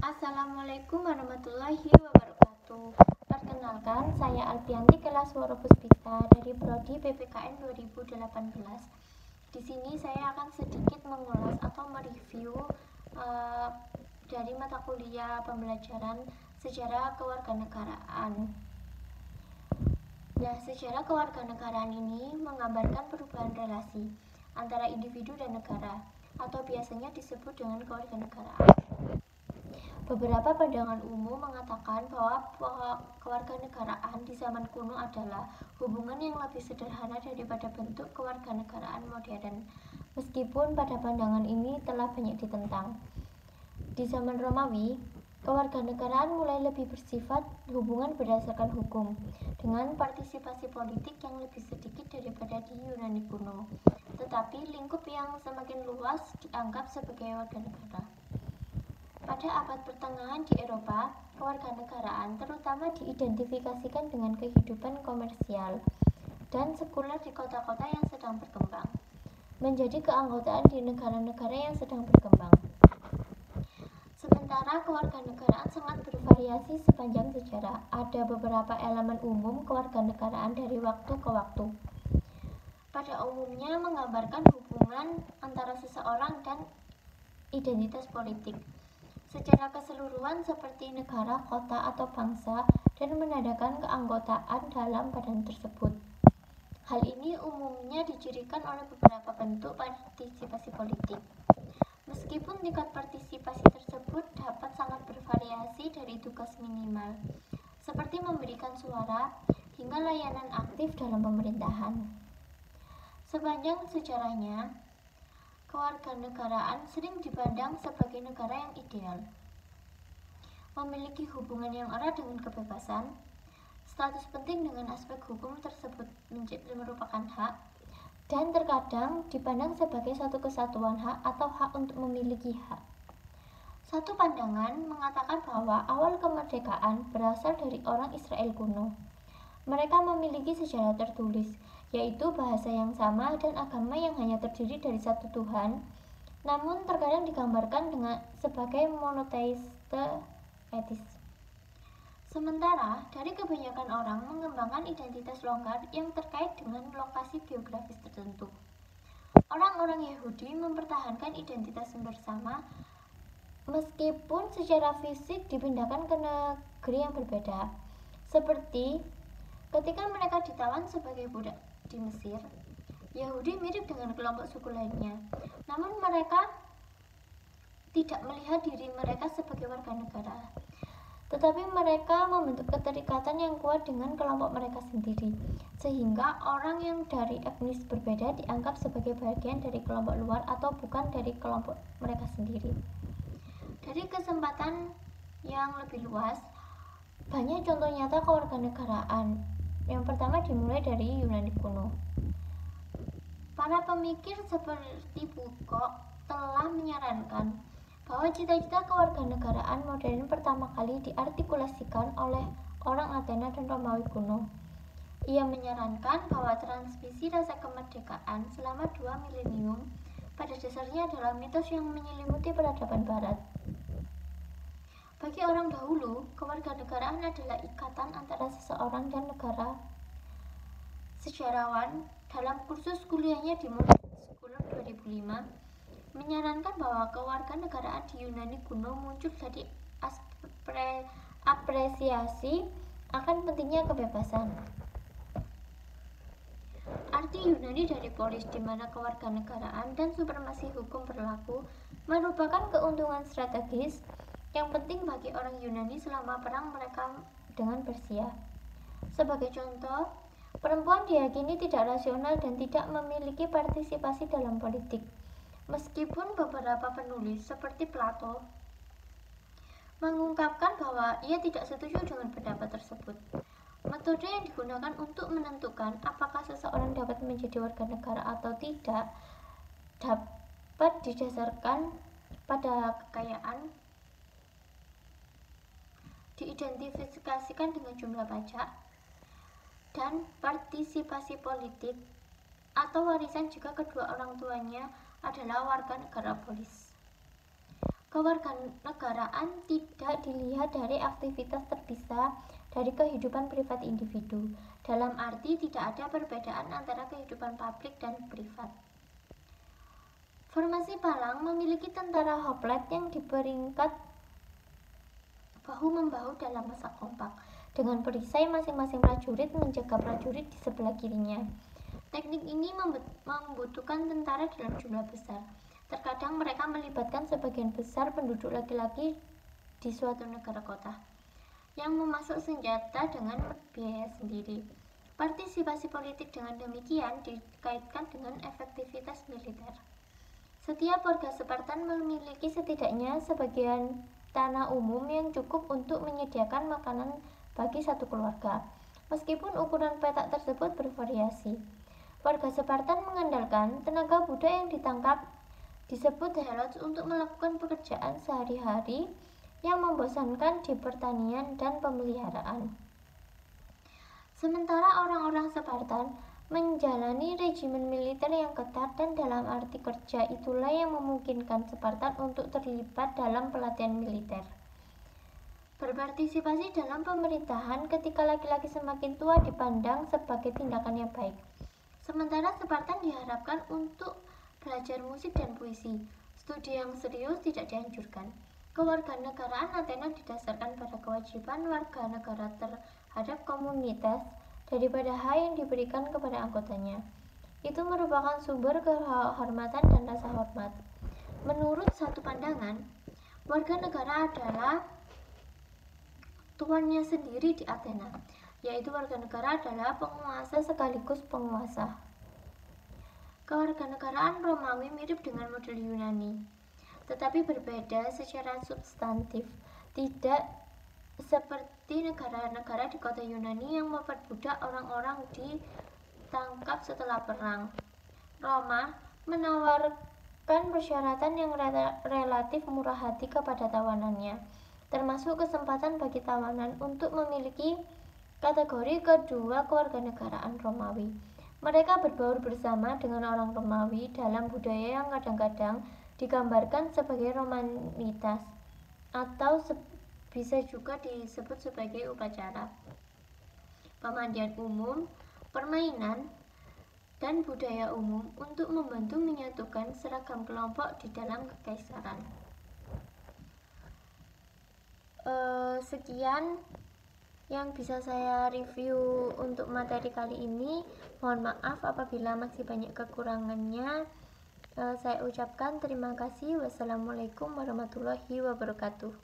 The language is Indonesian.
Assalamualaikum warahmatullahi wabarakatuh. Perkenalkan, saya Alfianti kelas Woro Puspita dari Prodi PPKN 2018. Di sini saya akan sedikit mengulas atau mereview dari mata kuliah pembelajaran sejarah kewarganegaraan. Nah, sejarah kewarganegaraan ini menggambarkan perubahan relasi antara individu dan negara, atau biasanya disebut dengan kewarganegaraan. Beberapa pandangan umum mengatakan bahwa kewarganegaraan di zaman kuno adalah hubungan yang lebih sederhana daripada bentuk kewarganegaraan modern, meskipun pada pandangan ini telah banyak ditentang. Di zaman Romawi, kewarganegaraan mulai lebih bersifat hubungan berdasarkan hukum, dengan partisipasi politik yang lebih sedikit daripada di Yunani kuno, tetapi lingkup yang semakin luas dianggap sebagai warga negara. Pada abad pertengahan di Eropa, kewarganegaraan terutama diidentifikasikan dengan kehidupan komersial dan sekuler di kota-kota yang sedang berkembang, menjadi keanggotaan di negara-negara yang sedang berkembang. Sementara kewarganegaraan sangat bervariasi sepanjang sejarah. Ada beberapa elemen umum kewarganegaraan dari waktu ke waktu. Pada umumnya menggambarkan hubungan antara seseorang dan identitas politik secara keseluruhan seperti negara, kota, atau bangsa, dan menandakan keanggotaan dalam badan tersebut. Hal ini umumnya dicirikan oleh beberapa bentuk partisipasi politik. Meskipun tingkat partisipasi tersebut dapat sangat bervariasi dari tugas minimal, seperti memberikan suara, hingga layanan aktif dalam pemerintahan. Sepanjang sejarahnya, kewarganegaraan sering dipandang sebagai negara yang ideal, memiliki hubungan yang erat dengan kebebasan, status penting dengan aspek hukum tersebut merupakan hak, dan terkadang dipandang sebagai suatu kesatuan hak atau hak untuk memiliki hak. Satu pandangan mengatakan bahwa awal kemerdekaan berasal dari orang Israel kuno. Mereka memiliki sejarah tertulis, yaitu bahasa yang sama dan agama yang hanya terdiri dari satu Tuhan, namun terkadang digambarkan sebagai monoteiste etis. Sementara, dari kebanyakan orang mengembangkan identitas longgar yang terkait dengan lokasi geografis tertentu. Orang-orang Yahudi mempertahankan identitas bersama meskipun secara fisik dipindahkan ke negeri yang berbeda, seperti ketika mereka ditawan sebagai budak di Mesir. Yahudi mirip dengan kelompok suku lainnya, namun mereka tidak melihat diri mereka sebagai warga negara, tetapi mereka membentuk keterikatan yang kuat dengan kelompok mereka sendiri, sehingga orang yang dari etnis berbeda dianggap sebagai bagian dari kelompok luar atau bukan dari kelompok mereka sendiri. Dari kesempatan yang lebih luas, banyak contoh nyata kewarganegaraan. Yang pertama dimulai dari Yunani kuno. Para pemikir seperti Foucault telah menyarankan bahwa cita-cita kewarganegaraan modern pertama kali diartikulasikan oleh orang Athena dan Romawi kuno. Ia menyarankan bahwa transmisi rasa kemerdekaan selama 2 milenium pada dasarnya adalah mitos yang menyelimuti peradaban Barat. Bagi orang dahulu, kewarganegaraan adalah ikatan antara seseorang dan negara. Sejarawan dalam kursus kuliahnya di Modern School 2005 menyarankan bahwa kewarganegaraan di Yunani kuno muncul dari apresiasi akan pentingnya kebebasan. Arti Yunani dari polis, di mana kewarganegaraan dan supremasi hukum berlaku, merupakan keuntungan strategis yang penting bagi orang Yunani selama perang mereka dengan Persia. Sebagai contoh, perempuan diyakini tidak rasional dan tidak memiliki partisipasi dalam politik, meskipun beberapa penulis seperti Plato mengungkapkan bahwa ia tidak setuju dengan pendapat tersebut. Metode yang digunakan untuk menentukan apakah seseorang dapat menjadi warga negara atau tidak dapat didasarkan pada kekayaan, diidentifikasikan dengan jumlah pajak, dan partisipasi politik atau warisan jika kedua orang tuanya adalah warga negara polis. Kewarganegaraan tidak dilihat dari aktivitas terpisah dari kehidupan privat individu, dalam arti tidak ada perbedaan antara kehidupan publik dan privat. Formasi Palang memiliki tentara hoplite yang diperingkat bahu-membahu dalam masa kompak. Dengan perisai, masing-masing prajurit menjaga prajurit di sebelah kirinya. Teknik ini membutuhkan tentara dalam jumlah besar. Terkadang mereka melibatkan sebagian besar penduduk laki-laki di suatu negara kota yang memasuk senjata dengan biaya sendiri. Partisipasi politik dengan demikian dikaitkan dengan efektivitas militer. Setiap warga Spartan memiliki setidaknya sebagian tanah umum yang cukup untuk menyediakan makanan bagi satu keluarga. Meskipun ukuran petak tersebut bervariasi, warga Spartan mengandalkan tenaga budak yang ditangkap disebut helots untuk melakukan pekerjaan sehari-hari yang membosankan di pertanian dan pemeliharaan. Sementara orang-orang Spartan menjalani regimen militer yang ketat, dan dalam arti kerja itulah yang memungkinkan Spartan untuk terlibat dalam pelatihan militer. Berpartisipasi dalam pemerintahan ketika laki-laki semakin tua dipandang sebagai tindakan yang baik. Sementara Spartan diharapkan untuk belajar musik dan puisi. Studi yang serius tidak dianjurkan. Kewarganegaraan Athena didasarkan pada kewajiban warga negara terhadap komunitas daripada hak yang diberikan kepada anggotanya. Itu merupakan sumber kehormatan dan rasa hormat. Menurut satu pandangan, warga negara adalah tuannya sendiri di Athena, yaitu warga negara adalah penguasa sekaligus penguasa. Kewarganegaraan Romawi mirip dengan model Yunani, tetapi berbeda secara substantif. Tidak seperti negara-negara di kota Yunani yang memperbudak orang-orang ditangkap setelah perang. Roma menawarkan persyaratan yang relatif murah hati kepada tawanannya, termasuk kesempatan bagi tawanan untuk memiliki kategori kedua kewarganegaraan Romawi. Mereka berbaur bersama dengan orang Romawi dalam budaya yang kadang-kadang digambarkan sebagai romanitas, atau bisa juga disebut sebagai upacara, pemandian umum, permainan, dan budaya umum untuk membantu menyatukan seragam kelompok di dalam kekaisaran. Sekian yang bisa saya review untuk materi kali ini. Mohon maaf apabila masih banyak kekurangannya. Saya ucapkan terima kasih. Wassalamualaikum warahmatullahi wabarakatuh.